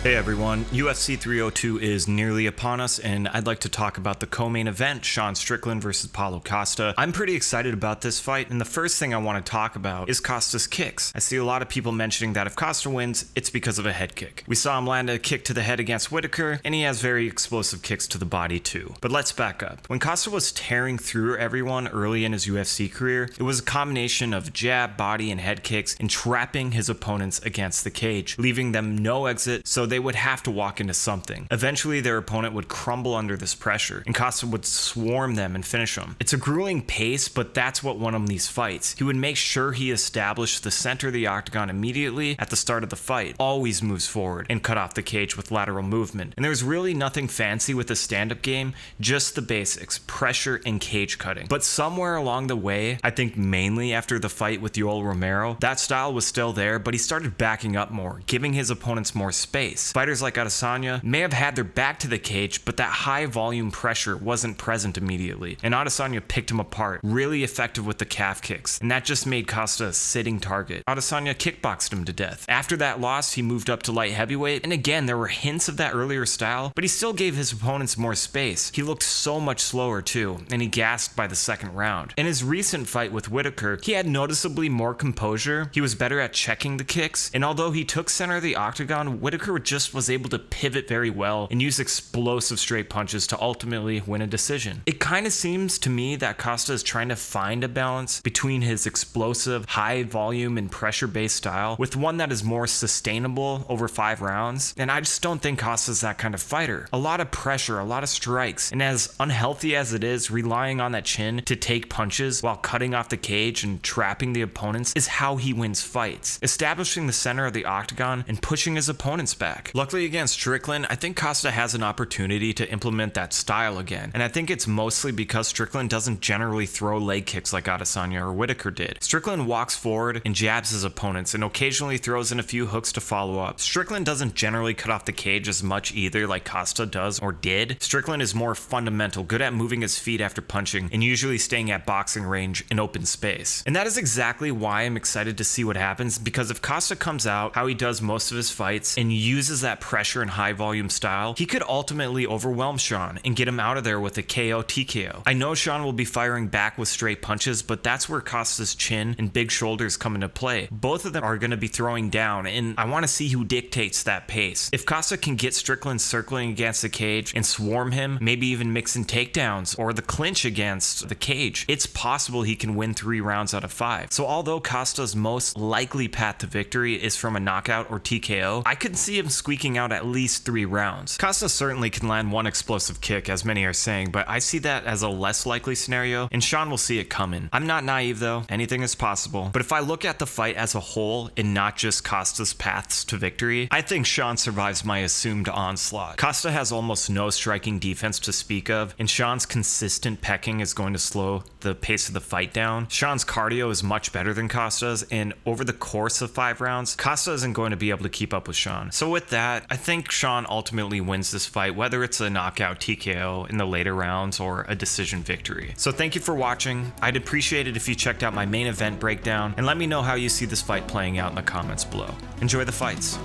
Hey everyone, UFC 302 is nearly upon us, and I'd like to talk about the co-main event, Sean Strickland versus Paulo Costa. I'm pretty excited about this fight, and the first thing I want to talk about is Costa's kicks. I see a lot of people mentioning that if Costa wins, it's because of a head kick. We saw him land a kick to the head against Whitaker, and he has very explosive kicks to the body too. But let's back up. When Costa was tearing through everyone early in his UFC career, it was a combination of jab, body, and head kicks, and trapping his opponents against the cage, leaving them no exit, so they would have to walk into something. Eventually, their opponent would crumble under this pressure, and Costa would swarm them and finish them. It's a grueling pace, but that's what won him these fights. He would make sure he established the center of the octagon immediately at the start of the fight, always moves forward, and cut off the cage with lateral movement. And there's really nothing fancy with the stand-up game, just the basics, pressure and cage cutting. But somewhere along the way, I think mainly after the fight with Yoel Romero, that style was still there, but he started backing up more, giving his opponents more space. Fighters like Adesanya may have had their back to the cage, but that high volume pressure wasn't present immediately, and Adesanya picked him apart, really effective with the calf kicks, and that just made Costa a sitting target. Adesanya kickboxed him to death. After that loss, he moved up to light heavyweight, and again, there were hints of that earlier style, but he still gave his opponents more space. He looked so much slower too, and he gasped by the second round. In his recent fight with Whitaker, he had noticeably more composure, he was better at checking the kicks, and although he took center of the octagon, Whitaker just was able to pivot very well and use explosive straight punches to ultimately win a decision. It kind of seems to me that Costa is trying to find a balance between his explosive, high volume and pressure based style with one that is more sustainable over 5 rounds, and I just don't think Costa's that kind of fighter. A lot of pressure, a lot of strikes, and as unhealthy as it is, relying on that chin to take punches while cutting off the cage and trapping the opponents is how he wins fights, establishing the center of the octagon and pushing his opponents back. Luckily against Strickland, I think Costa has an opportunity to implement that style again, and I think it's mostly because Strickland doesn't generally throw leg kicks like Adesanya or Whitaker did. Strickland walks forward and jabs his opponents and occasionally throws in a few hooks to follow up. Strickland doesn't generally cut off the cage as much either like Costa does or did. Strickland is more fundamental, good at moving his feet after punching and usually staying at boxing range in open space. And that is exactly why I'm excited to see what happens, because if Costa comes out how he does most of his fights and uses that pressure and high volume style, he could ultimately overwhelm Sean and get him out of there with a KO TKO. I know Sean will be firing back with straight punches, but that's where Costa's chin and big shoulders come into play. Both of them are going to be throwing down, and I want to see who dictates that pace. If Costa can get Strickland circling against the cage and swarm him, maybe even mix in takedowns or the clinch against the cage, it's possible he can win 3 rounds out of 5. So although Costa's most likely path to victory is from a knockout or TKO, I could see him squeaking out at least 3 rounds. Costa certainly can land one explosive kick, as many are saying, but I see that as a less likely scenario, and Sean will see it coming. I'm not naive though, anything is possible, but if I look at the fight as a whole and not just Costa's paths to victory, I think Sean survives my assumed onslaught. Costa has almost no striking defense to speak of, and Sean's consistent pecking is going to slow the pace of the fight down. Sean's cardio is much better than Costa's, and over the course of 5 rounds, Costa isn't going to be able to keep up with Sean. So with that, I think Sean ultimately wins this fight, whether it's a knockout TKO in the later rounds or a decision victory. So thank you for watching. I'd appreciate it if you checked out my main event breakdown, and let me know how you see this fight playing out in the comments below. Enjoy the fights.